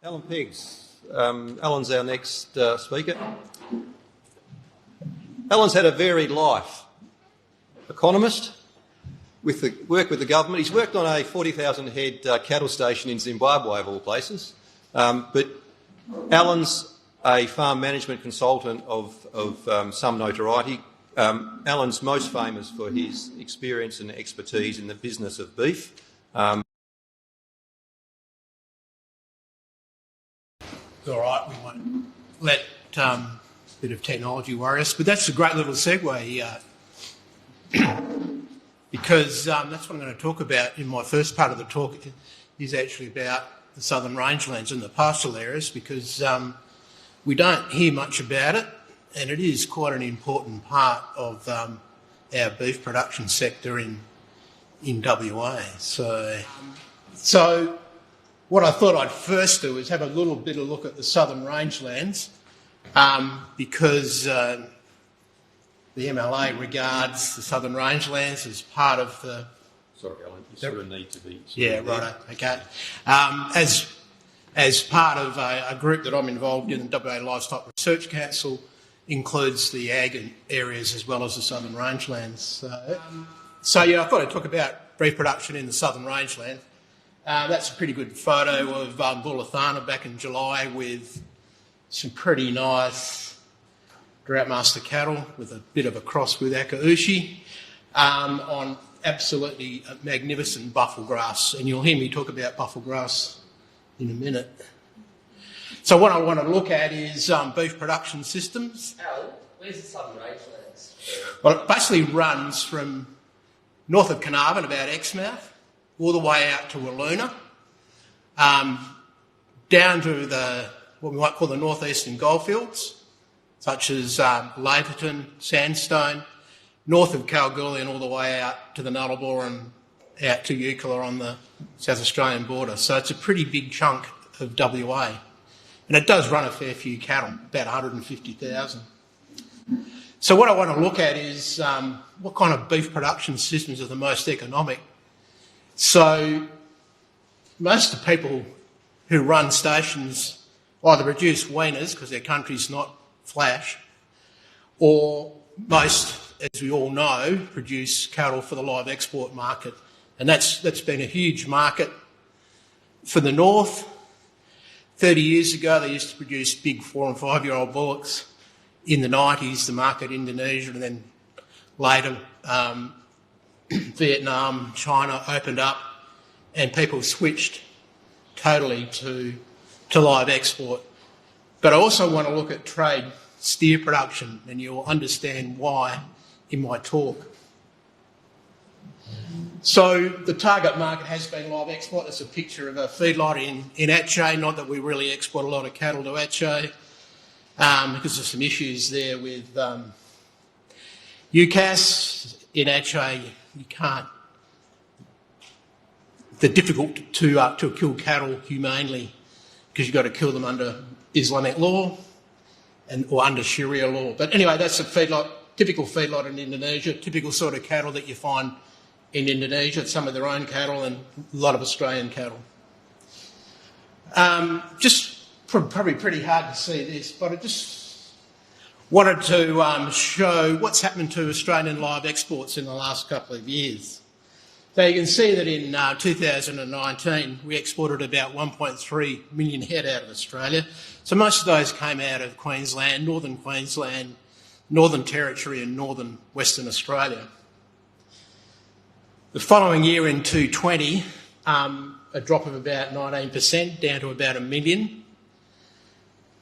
Alan Piggs. Alan's our next speaker. Alan's had a varied life. Economist, worked with the government. He's worked on a 40,000 head cattle station in Zimbabwe, of all places. But Alan's a farm management consultant of some notoriety. Alan's most famous for his experience and expertise in the business of beef. All right, we won't let a bit of technology worry us, but that's a great little segue because that's what I'm going to talk about in my first part of the talk is actually about the southern rangelands and the pastoral areas because we don't hear much about it and it is quite an important part of our beef production sector in WA. So what I thought I'd first do is have a little bit of look at the southern rangelands because the MLA regards the southern rangelands as part of the... Sorry, Alan, you sort of need to be... Yeah, right, okay. As part of a group that I'm involved in, the WA Livestock Research Council, includes the ag areas as well as the southern rangelands. So yeah, I thought I'd talk about beef production in the southern rangeland. That's a pretty good photo of Bullathana back in July with some pretty nice Droughtmaster cattle with a bit of a cross with Akaushi on absolutely magnificent buffle grass. And you'll hear me talk about buffle grass in a minute. So what I want to look at is beef production systems. Alan, where's the southern rangelands? Well, it basically runs from north of Carnarvon, about Exmouth, all the way out to Wiluna, down to what we might call the northeastern goldfields, such as Laverton, Sandstone, north of Kalgoorlie and all the way out to the Nullarbor and out to Eucla on the South Australian border. So it's a pretty big chunk of WA. And it does run a fair few cattle, about 150,000. So what I want to look at is what kind of beef production systems are the most economic. So most of the people who run stations either produce weaners because their country's not flash, or most, as we all know, produce cattle for the live export market. And that's been a huge market for the north. 30 years ago, they used to produce big 4 and 5 year old bullocks. In the 90s, the market in Indonesia and then later Vietnam, China opened up and people switched totally to live export. But I also want to look at trade steer production and you'll understand why in my talk. So the target market has been live export. That's a picture of a feedlot in Aceh. Not that we really export a lot of cattle to Aceh because there's some issues there with UCAS. In Aceh, you can't... They're difficult to kill cattle humanely because you've got to kill them under Islamic law or under Sharia law. But anyway, that's a feedlot, typical feedlot in Indonesia, typical sort of cattle that you find in Indonesia, some of their own cattle and a lot of Australian cattle. Just probably pretty hard to see this, but I just wanted to show what's happened to Australian live exports in the last couple of years. So you can see that in 2019 we exported about 1.3 million head out of Australia. So most of those came out of Queensland, Northern Territory and northern Western Australia. The following year in 2020, a drop of about 19% down to about 1 million.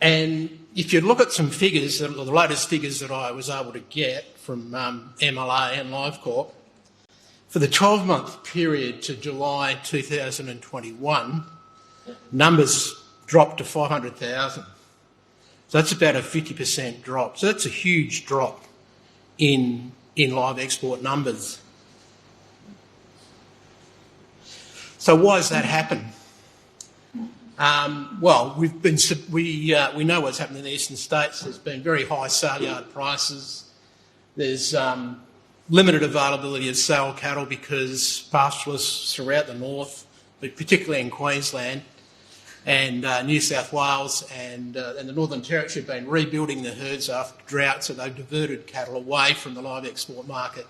And if you look at some figures, the latest figures that I was able to get from MLA and LiveCorp, for the 12-month period to July 2021, numbers dropped to 500,000. So that's about a 50% drop. So that's a huge drop in live export numbers. So why has that happened? Well, we know what's happened in the eastern states. There's been very high sale yard prices. There's limited availability of sale cattle because pastoralists throughout the north, but particularly in Queensland, and New South Wales and the Northern Territory have been rebuilding the herds after drought, so they've diverted cattle away from the live export market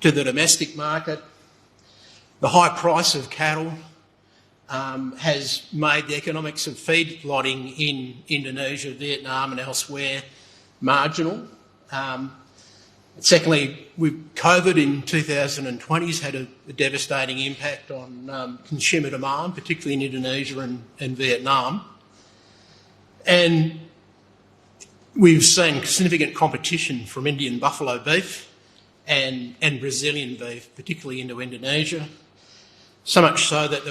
to the domestic market. The high price of cattle has made the economics of feedlotting in Indonesia, Vietnam and elsewhere marginal. Secondly, COVID in 2020 has had a devastating impact on consumer demand, particularly in Indonesia and Vietnam. And we've seen significant competition from Indian buffalo beef and Brazilian beef, particularly into Indonesia. So much so that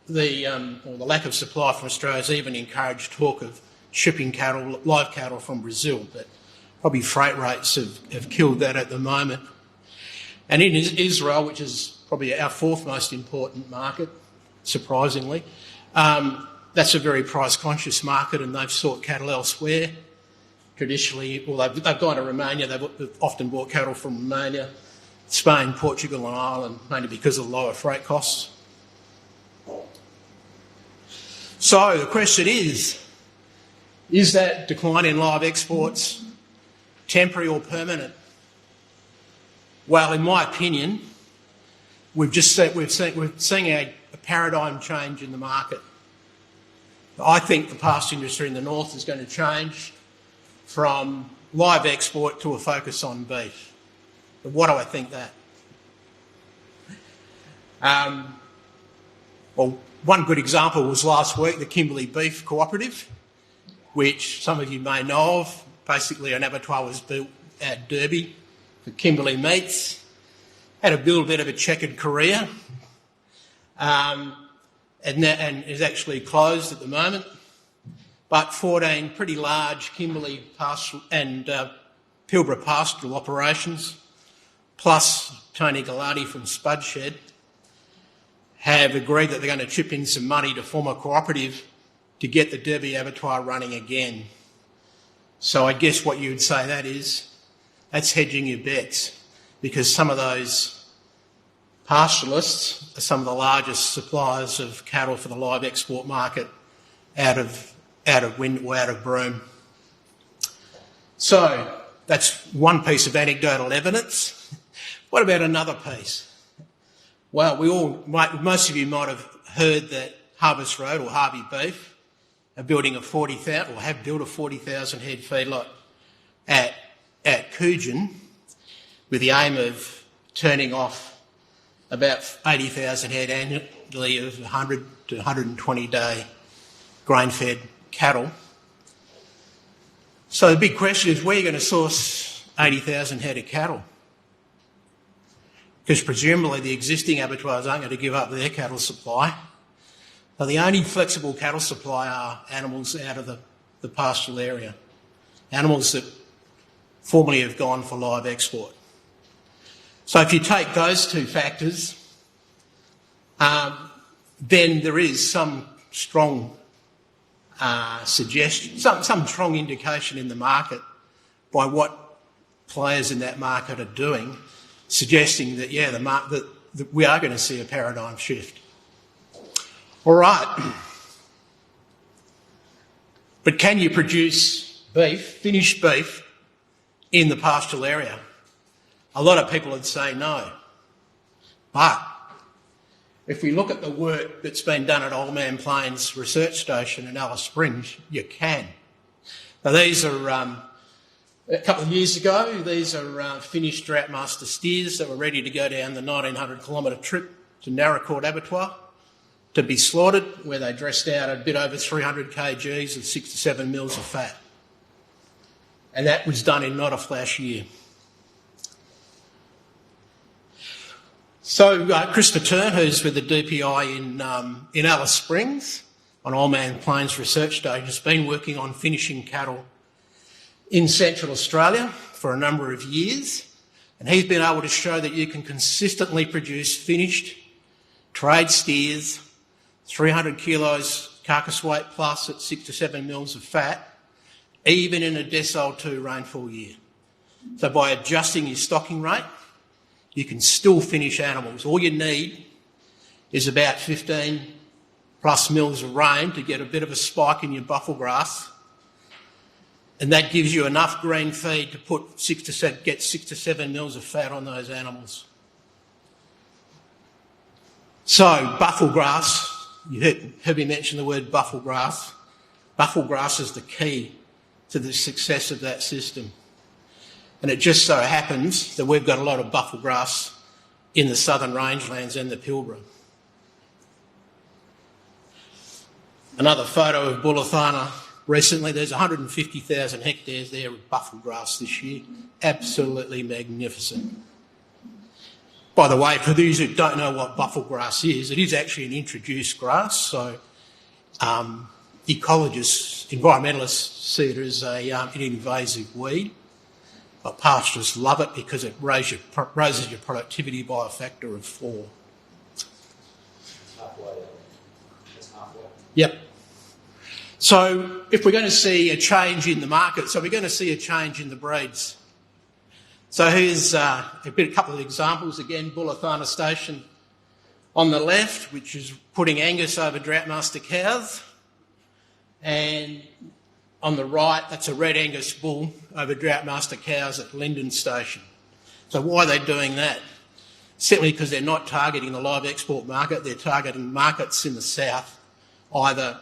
the lack of supply from Australia has even encouraged talk of shipping cattle, live cattle from Brazil, but probably freight rates have killed that at the moment. And in Israel, which is probably our fourth most important market, surprisingly, that's a very price-conscious market, and they've sought cattle elsewhere. Traditionally, well, they've gone to Romania. They've often bought cattle from Romania, Spain, Portugal and Ireland, mainly because of lower freight costs. So the question is that decline in live exports temporary or permanent? Well, in my opinion, we're seeing a paradigm change in the market. I think the pasture industry in the north is going to change from live export to a focus on beef. But what do I think that? Well, one good example was last week, the Kimberley Beef Cooperative, which some of you may know of. Basically, an abattoir was built at Derby for Kimberley Meats. Had a little bit of a checkered career, and is actually closed at the moment. But 14 pretty large Kimberley pastoral and Pilbara pastoral operations, plus Tony Gallardi from Spudshed, have agreed that they're going to chip in some money to form a cooperative to get the Derby abattoir running again. So I guess what you would say that's hedging your bets, because some of those pastoralists are some of the largest suppliers of cattle for the live export market out of Broome. So that's one piece of anecdotal evidence. What about another piece? Well, most of you might have heard that Harvest Road or Harvey Beef are building have built a 40,000 head feedlot at Coogin with the aim of turning off about 80,000 head annually of 100 to 120 day grain-fed cattle. So the big question is, where are you going to source 80,000 head of cattle? Because presumably the existing abattoirs aren't going to give up their cattle supply. So the only flexible cattle supply are animals out of the pastoral area, animals that formerly have gone for live export. So if you take those two factors, then there is some strong suggestion, some strong indication in the market by what players in that market are doing, suggesting that, that we are going to see a paradigm shift. All right. But can you produce beef, finished beef, in the pastoral area? A lot of people would say no. But if we look at the work that's been done at Old Man Plains Research Station in Alice Springs, you can. Now these are, a couple of years ago, these are finished Droughtmaster steers that were ready to go down the 1,900 kilometre trip to Narracourt Abattoir to be slaughtered, where they dressed out a bit over 300 kgs of 6 to 7 mils of fat. And that was done in not a flash year. So Krista Turn, who's with the DPI in Alice Springs on Old Man Plains Research Station, has been working on finishing cattle in Central Australia for a number of years, and he's been able to show that you can consistently produce finished trade steers, 300 kilos carcass weight plus at 6 to 7 mils of fat, even in a decile 2 rainfall year. So by adjusting your stocking rate, you can still finish animals. All you need is about 15 plus mils of rain to get a bit of a spike in your buffle grass. And that gives you enough green feed to get 6 to 7 mils of fat on those animals. So, buffle grass, you heard me mention the word buffle grass. Buffle grass is the key to the success of that system. And it just so happens that we've got a lot of buffle grass in the southern rangelands and the Pilbara. Another photo of Bullathana recently. There's 150,000 hectares there of buffle grass this year. Absolutely magnificent. By the way, for those who don't know what buffle grass is, it is actually an introduced grass. So ecologists, environmentalists see it as an invasive weed. But pastoralists love it because it raises your productivity by a factor of 4. It's halfway. Yep. So if we're going to see a change in the market, so we're going to see a change in the breeds. So here's a couple of examples. Again, Bullathana Station on the left, which is putting Angus over Droughtmaster cows. And on the right, that's a red Angus bull over Droughtmaster cows at Lyndon Station. So why are they doing that? Simply because they're not targeting the live export market, they're targeting markets in the south, either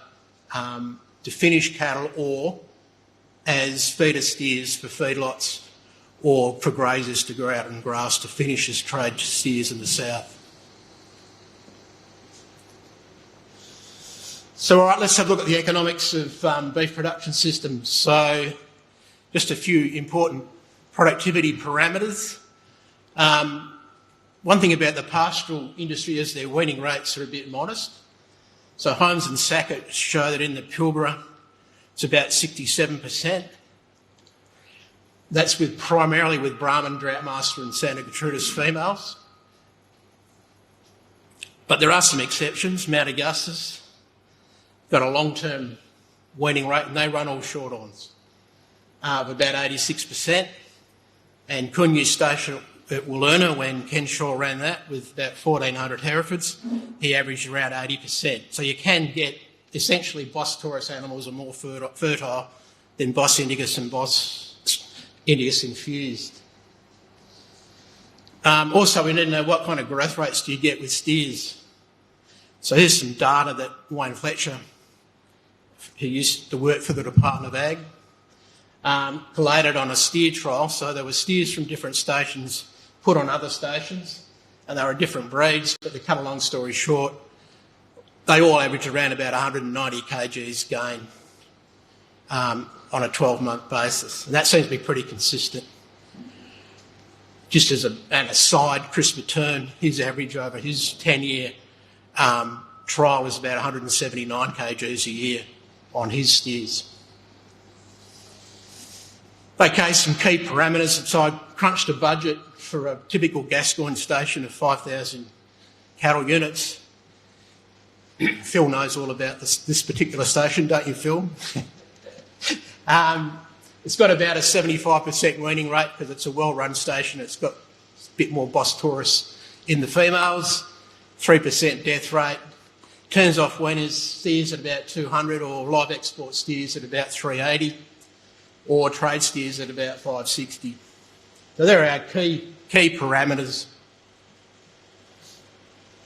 to finish cattle or as feeder steers for feedlots or for grazers to go out and grass to finish as trade steers in the south. So, all right, let's have a look at the economics of beef production systems. So, just a few important productivity parameters. One thing about the pastoral industry is their weaning rates are a bit modest. So Holmes and Sackett show that in the Pilbara it's about 67%. That's primarily with Brahman, Droughtmaster and Santa Gertrudis females. But there are some exceptions. Mount Augustus got a long-term weaning rate and they run all short-ons of about 86%. And Kunyu Station at Woolurna, when Ken Shaw ran that with about 1,400 Herefords, he averaged around 80%. So you can get, essentially, Bos Taurus animals are more fertile than Bos Indicus and Bos Indicus infused. Also, we need to know what kind of growth rates do you get with steers. So here's some data that Wayne Fletcher, who used to work for the Department of Ag, collated on a steer trial. So there were steers from different stations put on other stations, and they were different breeds, but to cut a long story short, they all averaged around about 190 kgs gain on a 12-month basis. And that seems to be pretty consistent. Just as an aside, Chris Matern, his average over his 10-year trial was about 179 kgs a year on his steers. Okay, some key parameters. So I crunched a budget for a typical Gascoyne station of 5,000 cattle units. Phil knows all about this particular station, don't you, Phil? It's got about a 75% weaning rate because it's a well-run station. It's got a bit more Bos Taurus in the females, 3% death rate. Turns off weaners, steers at about 200 or live export steers at about 380 or trade steers at about 560. So there are our key parameters.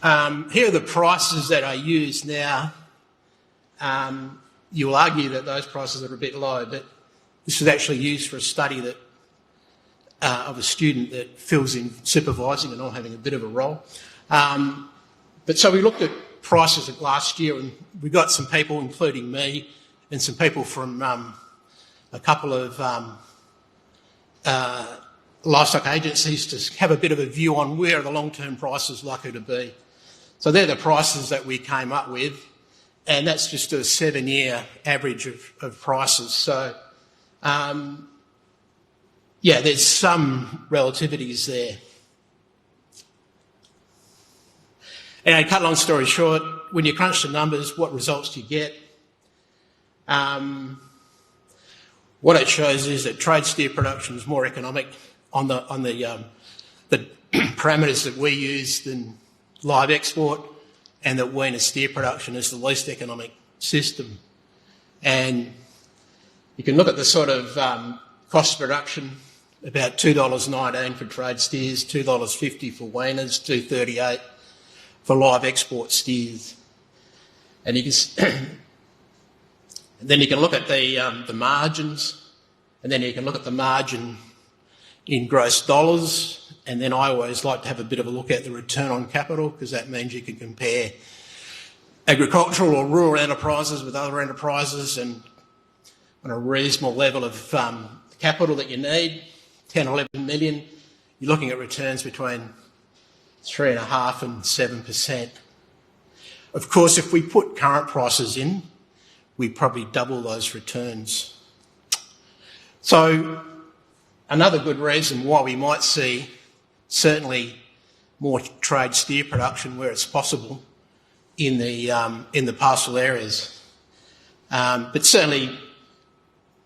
Here are the prices that I use now. You'll argue that those prices are a bit low, but this was actually used for a study that of a student that Phil's in supervising and I'm having a bit of a role. But so we looked at prices of last year and we got some people, including me, and some people from a couple of livestock agencies to have a bit of a view on where are the long-term prices likely to be. So they're the prices that we came up with, and that's just a 7-year average of prices. So, yeah, there's some relativities there. Anyway, cut long story short, when you crunch the numbers, what results do you get? What it shows is that trade steer production is more economic on the parameters that we use than live export, and that weaner steer production is the least economic system. And you can look at the sort of cost of production, about $2.19 for trade steers, $2.50 for weaners, $2.38 for live export steers. And you can and then you can look at the margins, and then you can look at the margin in gross dollars, and then I always like to have a bit of a look at the return on capital, because that means you can compare agricultural or rural enterprises with other enterprises, and on a reasonable level of capital that you need, 10, 11 million, you're looking at returns between 3.5% and 7%. Of course, if we put current prices in, we probably double those returns. So another good reason why we might see certainly more trade steer production where it's possible in the pastoral areas, but certainly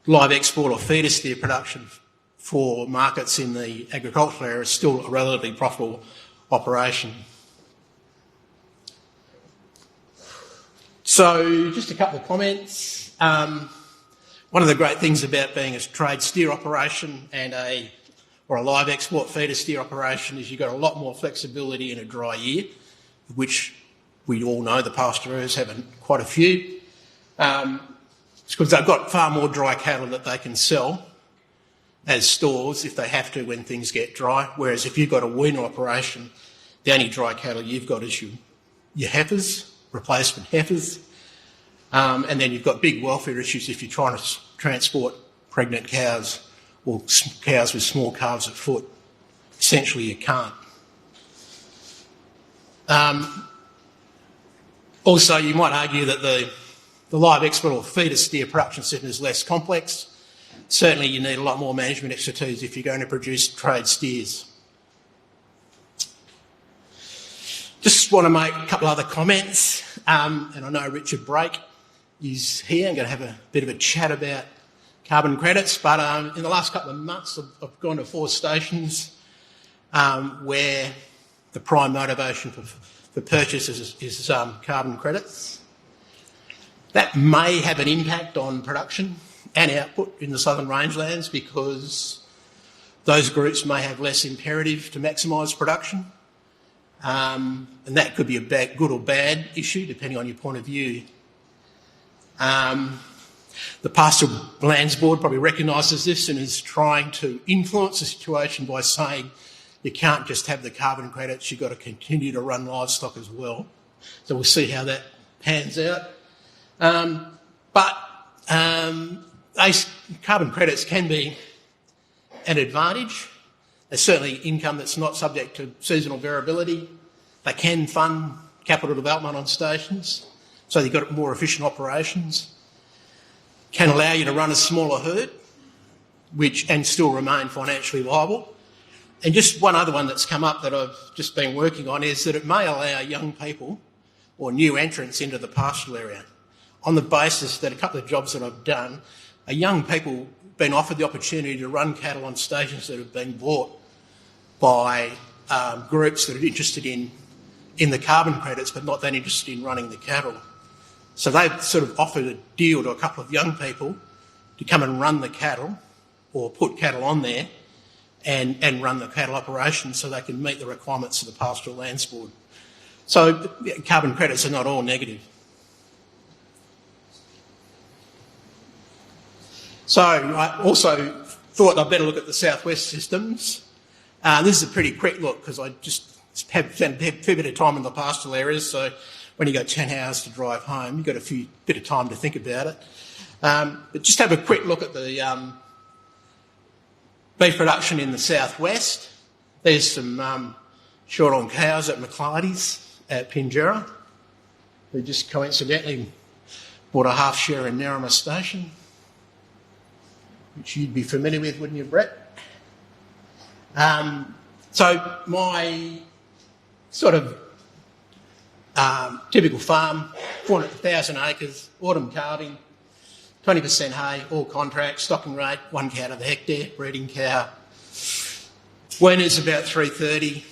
live export or feeder steer production for markets in the agricultural area is still a relatively profitable operation. So just a couple of comments. One of the great things about being a trade steer operation and a live export feeder steer operation is you've got a lot more flexibility in a dry year, which we all know the pasturers have quite a few. It's because they've got far more dry cattle that they can sell as stores if they have to when things get dry, whereas if you've got a weaner operation, the only dry cattle you've got is your heifers, replacement heifers, and then you've got big welfare issues if you're trying to transport pregnant cows or cows with small calves at foot. Essentially, you can't. Also, you might argue that the live export or feeder steer production system is less complex. Certainly, you need a lot more management expertise if you're going to produce trade steers. Just want to make a couple other comments, and I know Richard Brake is here. I'm going to have a bit of a chat about carbon credits, but in the last couple of months I've gone to 4 stations where the prime motivation for purchase is carbon credits. That may have an impact on production and output in the southern rangelands because those groups may have less imperative to maximise production. And that could be a good or bad issue, depending on your point of view. The Pastoral Lands Board probably recognises this and is trying to influence the situation by saying you can't just have the carbon credits, you've got to continue to run livestock as well. So we'll see how that pans out. Carbon credits can be an advantage. There's certainly income that's not subject to seasonal variability. They can fund capital development on stations, so you've got more efficient operations. Can allow you to run a smaller herd, and still remain financially viable. And just one other one that's come up that I've just been working on is that it may allow young people or new entrants into the pastoral area on the basis that a couple of jobs that I've done, young people been offered the opportunity to run cattle on stations that have been bought by groups that are interested in the carbon credits but not that interested in running the cattle. So they've sort of offered a deal to a couple of young people to come and run the cattle or put cattle on there and run the cattle operation so they can meet the requirements of the Pastoral Lands Board. So carbon credits are not all negative. So I also thought I'd better look at the southwest systems. This is a pretty quick look because I just have spent a fair bit of time in the pastoral areas, so when you got 10 hours to drive home, you've got a bit of time to think about it. But just have a quick look at the beef production in the southwest. There's some short-horn cows at McClarty's at Pinjarra, who just coincidentally bought a half share in Narromah Station, which you'd be familiar with, wouldn't you, Brett? So my sort of typical farm, 400,000 acres, autumn calving, 20% hay, all contracts, stocking rate, 1 cow to the hectare, breeding cow. Weaners about 330,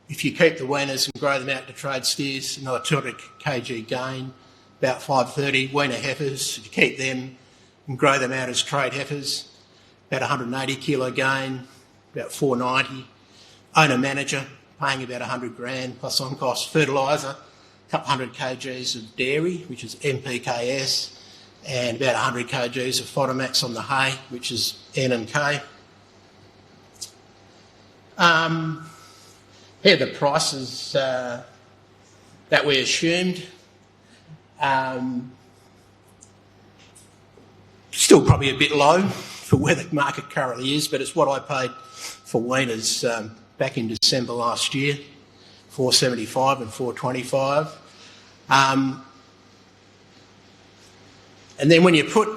if you keep the weaners and grow them out to trade steers, another 200 kg gain, about 530. Weaner heifers, if you keep them and grow them out as trade heifers, about 180 kilo gain, about 490. Owner manager, paying about 100 grand plus on cost. Fertiliser, a couple hundred kgs of dairy, which is NPKS, and about 100 kgs of Photomax on the hay, which is N and K. Here are the prices that we assumed. Still probably a bit low for where the market currently is, but it's what I paid for weaners back in December last year, $475 and $425. And then when you put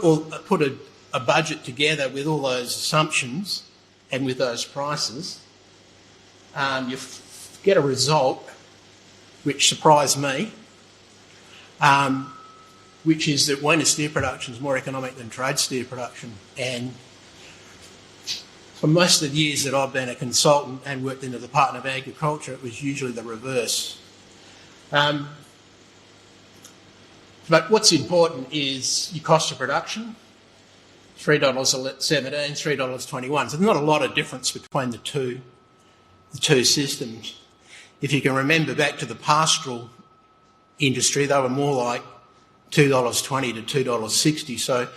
a budget together with all those assumptions and with those prices, you get a result which surprised me, which is that weaner steer production is more economic than trade steer production. And for most of the years that I've been a consultant and worked in the Department of Agriculture, it was usually the reverse. But what's important is your cost of production, $3.17, $3.21. So there's not a lot of difference between the two systems. If you can remember back to the pastoral industry, they were more like $2.20 to $2.60. So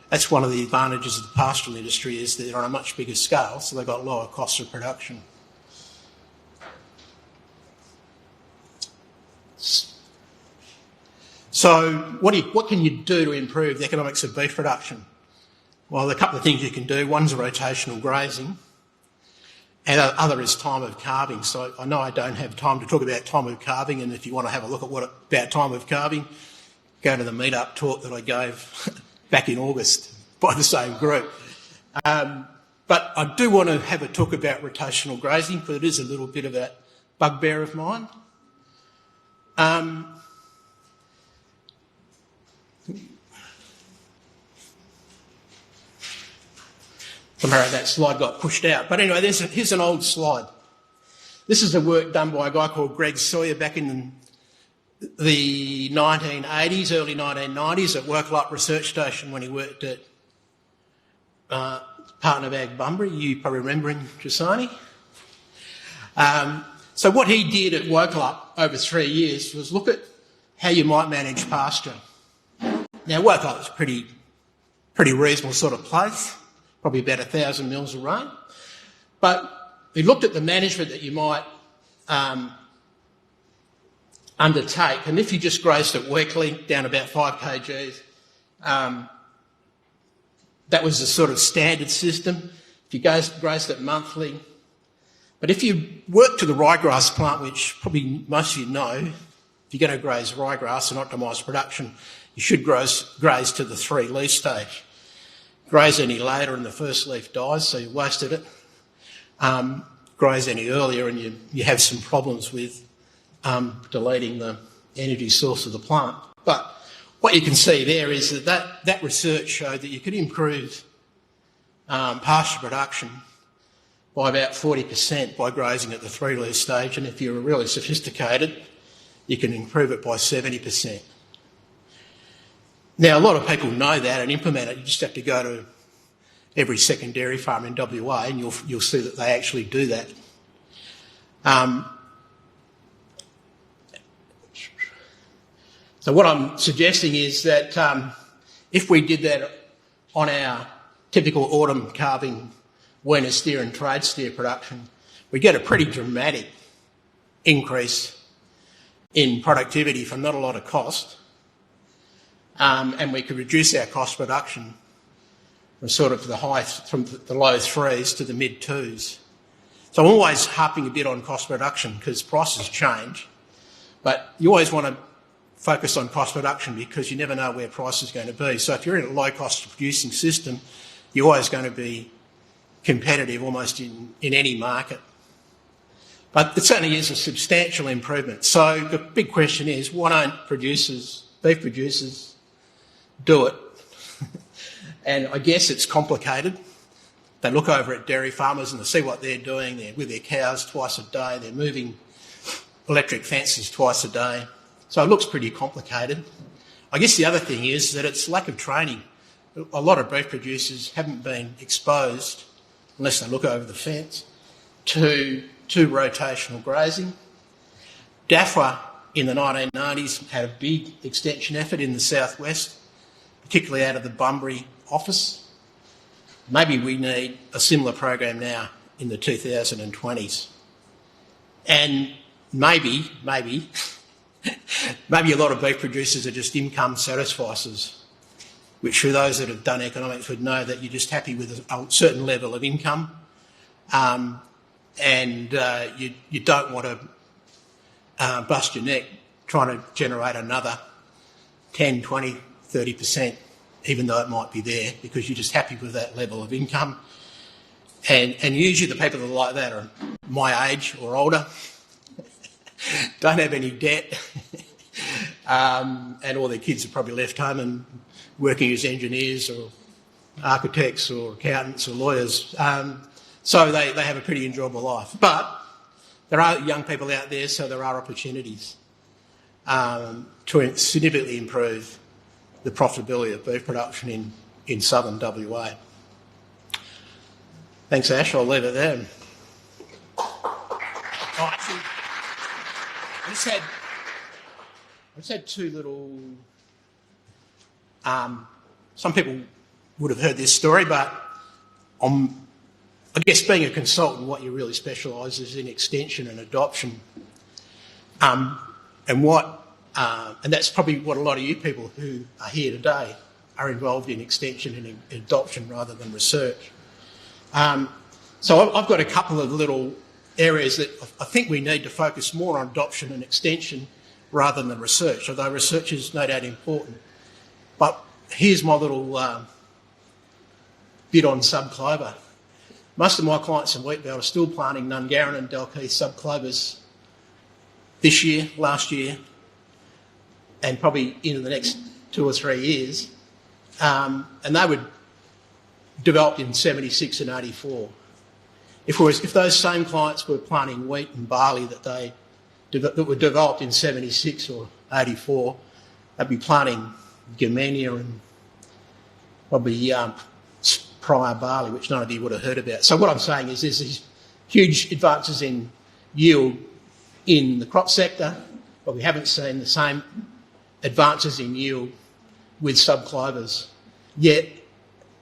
that's one of the advantages of the pastoral industry, is that they're on a much bigger scale, so they've got lower costs of production. So what can you do to improve the economics of beef production? Well, there are a couple of things you can do. One's rotational grazing, and the other is time of calving. So I know I don't have time to talk about time of calving, and if you want to have a look at about time of calving, go to the meetup talk that I gave back in August by the same group. But I do want to have a talk about rotational grazing, because it is a little bit of a bugbear of mine. Somehow that slide got pushed out. But anyway, here's an old slide. This is the work done by a guy called Greg Sawyer back in the 1980s, early 1990s at Worklight Research Station when he worked at Department of Ag Bunbury. You probably remember him, Trissani. So what he did at Worklight over 3 years was look at how you might manage pasture. Now, Worklight was a pretty reasonable sort of place, probably about 1,000 mils of rain. But he looked at the management that you might undertake, and if you just grazed it weekly, down about 5 kgs, that was the sort of standard system. If you grazed it monthly. But if you work to the ryegrass plant, which probably most of you know, if you're going to graze ryegrass and optimise production, you should graze to the 3 leaf stage. Graze any later and the first leaf dies, so you wasted it. Graze any earlier and you have some problems with deleting the energy source of the plant. But what you can see there is that research showed that you could improve pasture production by about 40% by grazing at the 3 leaf stage, and if you're really sophisticated, you can improve it by 70%. Now, a lot of people know that and implement it. You just have to go to every second dairy farm in WA and you'll see that they actually do that. So what I'm suggesting is that if we did that on our typical autumn calving weaner steer and trade steer production, we get a pretty dramatic increase in productivity from not a lot of cost. And we could reduce our cost of production from sort of from the low 3s to the mid 2s. So I'm always harping a bit on cost of production because prices change, but you always want to focus on cost of production because you never know where price is going to be. So if you're in a low cost of producing system, you're always going to be competitive almost in any market. But it certainly is a substantial improvement. So the big question is, why don't beef producers, do it? And I guess it's complicated. They look over at dairy farmers and they see what they're doing. They're with their cows twice a day. They're moving electric fences twice a day. So it looks pretty complicated. I guess the other thing is that it's lack of training. A lot of beef producers haven't been exposed, unless they look over the fence, to rotational grazing. DAFWA in the 1990s had a big extension effort in the southwest, particularly out of the Bunbury office. Maybe we need a similar program now in the 2020s. And maybe a lot of beef producers are just income satisficers, which for those that have done economics would know that you're just happy with a certain level of income, and you don't want to bust your neck trying to generate another 10, 20, 30%, even though it might be there, because you're just happy with that level of income. And usually the people that are like that are my age or older, don't have any debt, and all their kids are probably left home and working as engineers or architects or accountants or lawyers. So they have a pretty enjoyable life. But there are young people out there, so there are opportunities to significantly improve the profitability of beef production in southern WA. Thanks, Ash. I'll leave it there. Oh, actually, I just had two little... some people would have heard this story, but I guess being a consultant, what you really specialise is in extension and adoption. And that's probably what a lot of you people who are here today are involved in, extension and adoption rather than research. So I've got a couple of little areas that I think we need to focus more on adoption and extension rather than research, although research is no doubt important. But here's my little bit on subclover. Most of my clients in wheatbelt are still planting Nungaran and Dalkeith subclovers this year, last year, and probably into the next 2 or 3 years. And they were developed in 76 and 84. If those same clients were planting wheat and barley that were developed in 76 or 84, they'd be planting Germania and probably prior barley, which none of you would have heard about. So what I'm saying is there's these huge advances in yield in the crop sector, but we haven't seen the same advances in yield with subclovers. Yet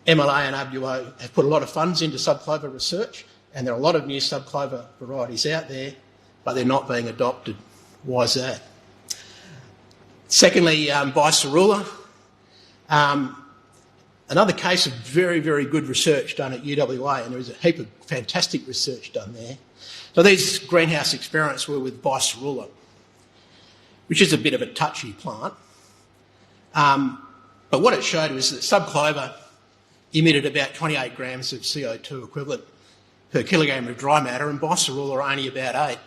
MLA and WO have put a lot of funds into subclover research, and there are a lot of new subclover varieties out there, but they're not being adopted. Why is that? Secondly, Bicerula. Another case of very, very good research done at UWA, and there was a heap of fantastic research done there. So these greenhouse experiments were with Bicerula, which is a bit of a touchy plant. But what it showed was that subclover emitted about 28 grams of CO2 equivalent per kilogram of dry matter, and Bicerula only about 8.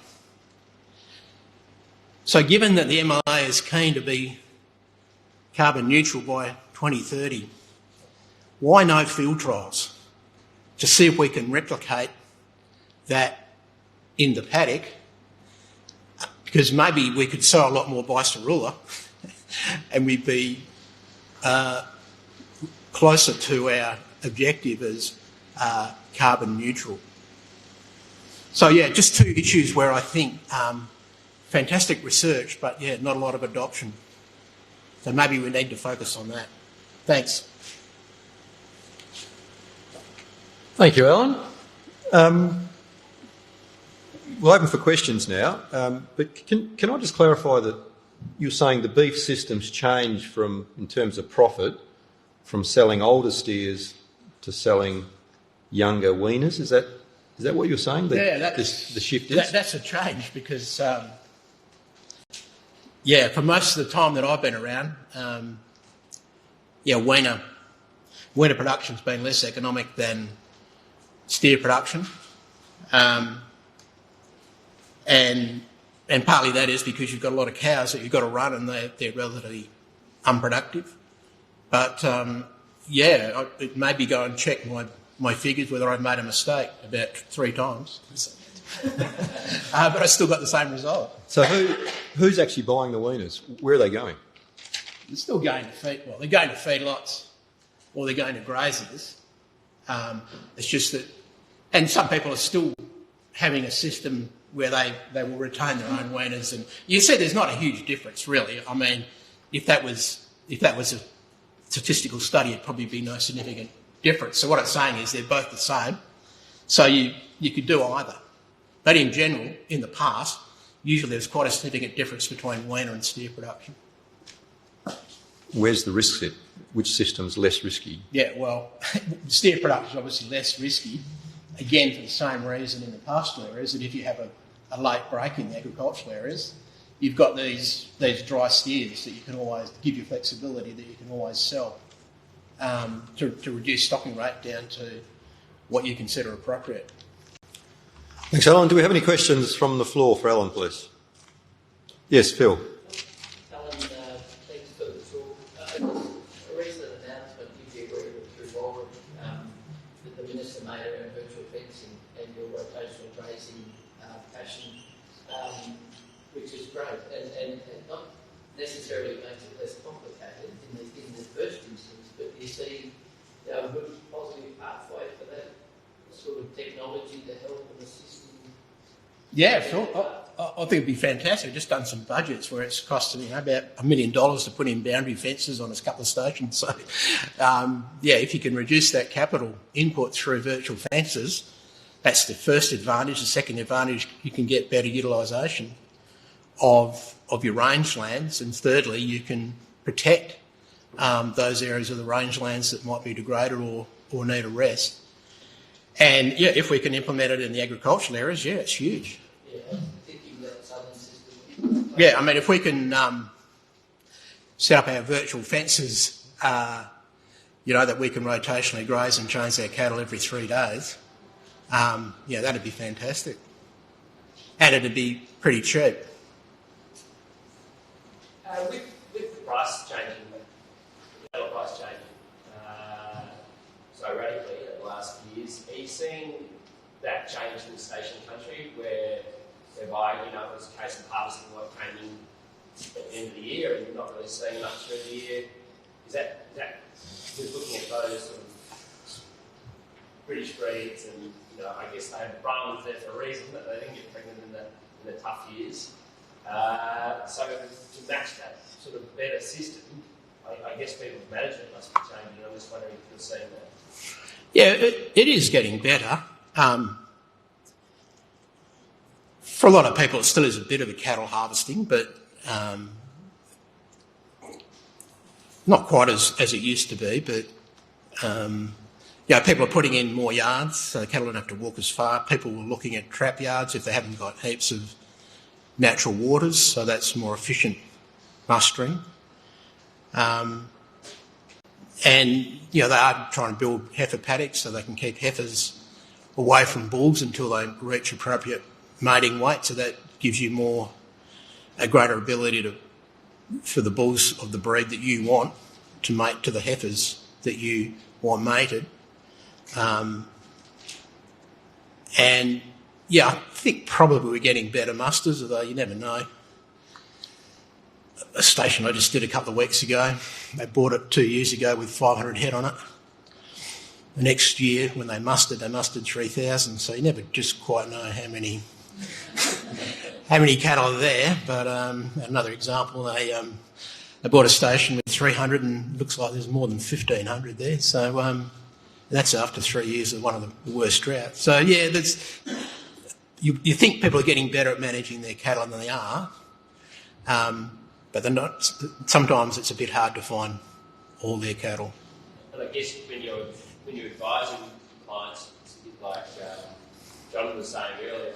So given that the MLA is keen to be carbon neutral by 2030, why no field trials to see if we can replicate that in the paddock? Because maybe we could sow a lot more Bicerula and we'd be closer to our objective as carbon neutral. So yeah, just two issues where I think fantastic research, but yeah, not a lot of adoption. So maybe we need to focus on that. Thanks. Thank you, Alan. We'll open for questions now, but can I just clarify that you're saying the beef system's changed from, in terms of profit, from selling older steers to selling younger weaners? Is that what you're saying? The shift is? That's a change because, for most of the time that I've been around, weaner production's been less economic than steer production. And partly that is because you've got a lot of cows that you've got to run and they're relatively unproductive. But, it made me go and check my figures whether I'd made a mistake about 3 times. But I still got the same result. So who's actually buying the weaners? Where are they going? They're still going to feed. Well, they're going to feedlots, or they're going to graziers. It's just that, and some people are still having a system where they will retain their own weaners. And you see, there's not a huge difference, really. I mean, if that was a statistical study, it'd probably be no significant difference. So what it's saying is they're both the same. So you could do either. But in general, in the past, usually there's quite a significant difference between weaner and steer production. Where's the risk set? Which system's less risky? Yeah, well, steer production is obviously less risky, again, for the same reason in the pastoral areas, that if you have a late break in the agricultural areas, you've got these dry steers that you can always give you flexibility that you can always sell to reduce stocking rate down to what you consider appropriate. Thanks, Alan. Do we have any questions from the floor for Alan, please? Yes, Phil. Alan, thanks for the talk. A recent announcement, if you agree with through Walden, that the Minister made around virtual fencing and your rotational grazing passion, which is great, and not necessarily makes it less complicated in the first instance, but you see a good positive pathway for that sort of technology to help and assist. Yeah, Phil, I think it'd be fantastic. I've just done some budgets where it's costing about $1 million to put in boundary fences on a couple of stations. So, if you can reduce that capital input through virtual fences, that's the first advantage. The second advantage, you can get better utilisation of your rangelands, and thirdly, you can protect those areas of the rangelands that might be degraded or need a rest. And if we can implement it in the agricultural areas, it's huge. Yeah, I'm thinking that southern system. Yeah, I mean, if we can set up our virtual fences, that we can rotationally graze and change our cattle every 3 days, that'd be fantastic. And it'd be pretty cheap. With the price changing, the cattle price changing so radically in the last few years, are you seeing that change in the station country whereby, it was a case of harvesting what came in at the end of the year and you're not really seeing much through the year? Is that just looking at those sort of British breeds and, I guess they have runs there for a reason, that they didn't get pregnant in the tough years. So to match that sort of better system, I guess people's management must be changing. I'm just wondering if you're seeing that. Yeah, it is getting better. For a lot of people, it still is a bit of a cattle harvesting, but not quite as it used to be. But people are putting in more yards, so the cattle don't have to walk as far. People are looking at trap yards if they haven't got heaps of natural waters, so that's more efficient mustering. They are trying to build heifer paddocks so they can keep heifers away from bulls until they reach appropriate mating weight. So that gives you a greater ability for the bulls of the breed that you want to mate to the heifers that you want mated. I think probably we're getting better musters, although you never know. A station I just did a couple of weeks ago, they bought it 2 years ago with 500 head on it. The next year, when they mustered 3,000, so you never just quite know how many cattle are there. But another example, they bought a station with 300 and it looks like there's more than 1,500 there. So that's after 3 years of one of the worst droughts. So, you think people are getting better at managing their cattle than they are. But they're not. Sometimes it's a bit hard to find all their cattle. And I guess when you're advising clients, it's a bit like John was saying earlier,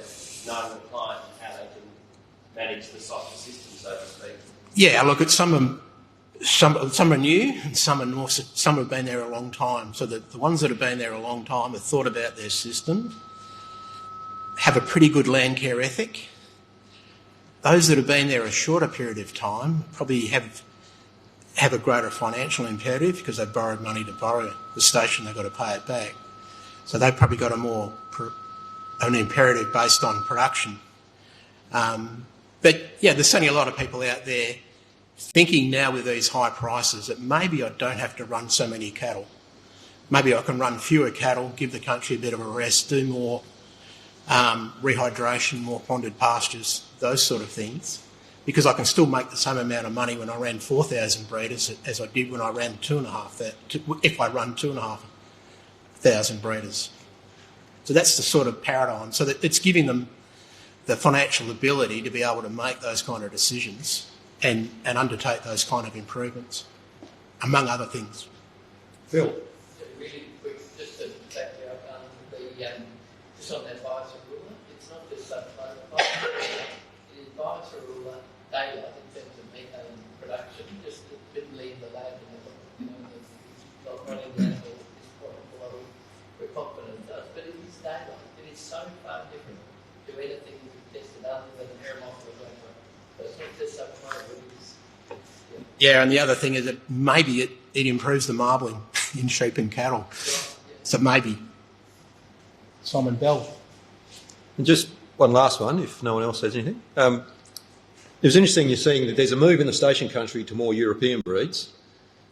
knowing the client and how they can manage the softer system, so to speak. Yeah, look, some are new and some have been there a long time. So the ones that have been there a long time have thought about their system, have a pretty good land care ethic. Those that have been there a shorter period of time probably have a greater financial imperative because they've borrowed money to borrow the station, they've got to pay it back. So they've probably got a an imperative based on production. But yeah, there's certainly a lot of people out there thinking now with these high prices that maybe I don't have to run so many cattle. Maybe I can run fewer cattle, give the country a bit of a rest, do more rehydration, more ponded pastures, those sort of things, because I can still make the same amount of money when I ran 4,000 breeders as I did when I ran 2,500, if I run 2,500 breeders. So that's the sort of paradigm. So that it's giving them the financial ability to be able to make those kind of decisions and undertake those kind of improvements, among other things. Phil? Really quick, just to back you up, just on that advisor ruler, it's not just Subclover. It is advisor ruler daylight in terms of methane production, just didn't leave the lab and not running the animal is what we're confident it does, but it is daylight. It is so far different to anything we've tested other than Aeromophila glacial. So it's not just Subclover, it is. Yeah, and the other thing is that maybe it improves the marbling in sheep and cattle. So maybe. Simon Bell. And just one last one, if no one else has anything. It was interesting you're seeing that there's a move in the station country to more European breeds.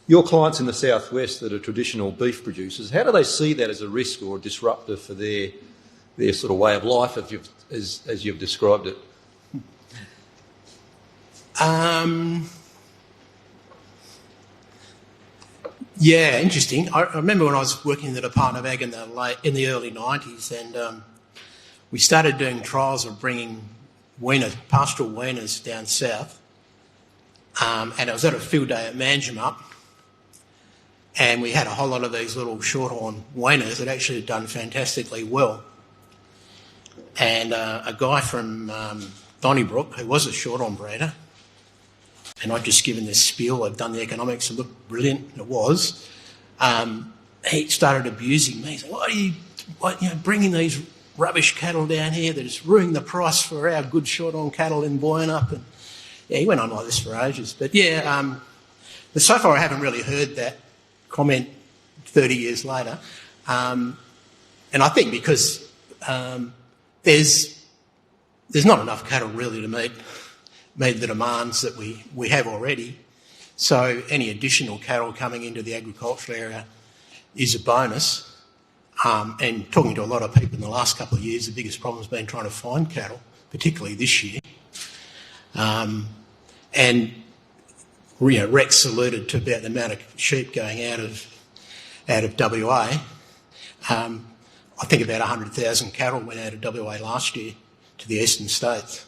Your clients in the southwest that are traditional beef producers, how do they see that as a risk or a disruptor for their sort of way of life as you've described it? Yeah, interesting. I remember when I was working in the Department of Ag in the early 90s, and we started doing trials of bringing pastoral weaners down south, and it was at a field day at Manjimup, and we had a whole lot of these little shorthorn weaners that actually had done fantastically well. And a guy from Donnybrook, who was a shorthorn breeder, and I'd just given this spiel, I'd done the economics, it looked brilliant, it was. He started abusing me. He said, why are you bringing these rubbish cattle down here that is ruining the price for our good short-on cattle in Boyanup? And yeah, he went on like this for ages. But yeah, but so far I haven't really heard that comment 30 years later. And I think because there's not enough cattle really to meet the demands that we have already. So any additional cattle coming into the agricultural area is a bonus. And talking to a lot of people in the last couple of years, the biggest problem has been trying to find cattle, particularly this year. And Rex alluded to about the amount of sheep going out of WA. I think about 100,000 cattle went out of WA last year to the eastern states.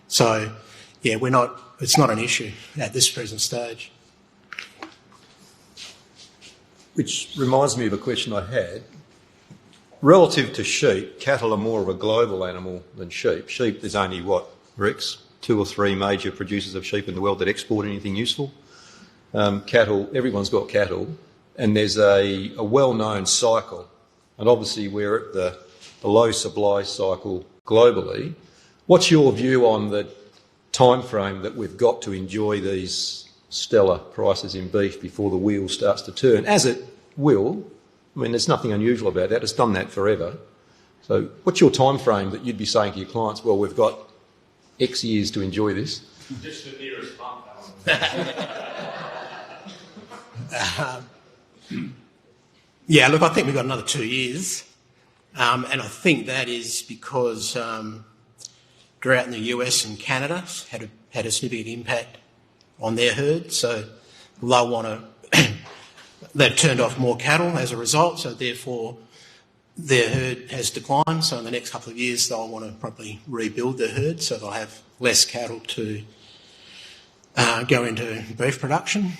So, yeah, it's not an issue at this present stage. Which reminds me of a question I had. Relative to sheep, cattle are more of a global animal than sheep. Sheep, there's only, Rex? 2 or 3 major producers of sheep in the world that export anything useful. Cattle, everyone's got cattle, and there's a well-known cycle. And obviously we're at the low supply cycle globally. What's your view on the time frame that we've got to enjoy these stellar prices in beef before the wheel starts to turn? As it will. I mean, there's nothing unusual about that. It's done that forever. So what's your time frame that you'd be saying to your clients, well, we've got X years to enjoy this? Just the nearest month, Yeah, look, I think we've got another 2 years. And I think that is because drought in the US and Canada had a significant impact on their herd. So they'll want to... They've turned off more cattle as a result, so therefore their herd has declined. So in the next couple of years they'll want to probably rebuild their herd, so they'll have less cattle to go into beef production.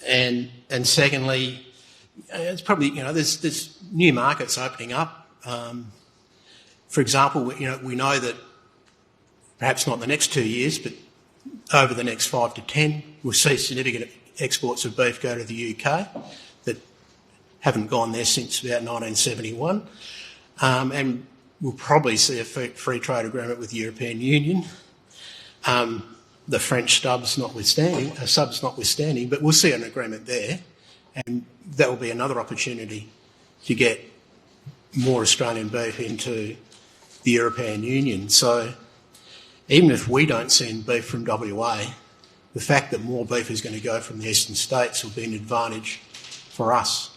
And secondly, it's probably, there's new markets opening up. For example, we know that perhaps not in the next 2 years, but over the next 5 to 10, we'll see significant exports of beef go to the UK that haven't gone there since about 1971. And we'll probably see a free trade agreement with the European Union, the French subs notwithstanding, but we'll see an agreement there, and that will be another opportunity to get more Australian beef into the European Union. So even if we don't send beef from WA, the fact that more beef is going to go from the eastern states will be an advantage for us.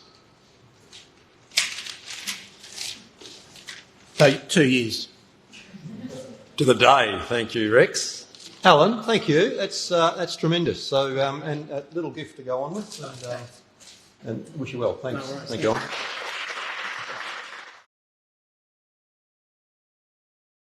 So 2 years. To the day. Thank you, Rex. Alan, thank you. That's tremendous. So, and a little gift to go on with, and wish you well. Thanks. No worries. Thank you, Alan.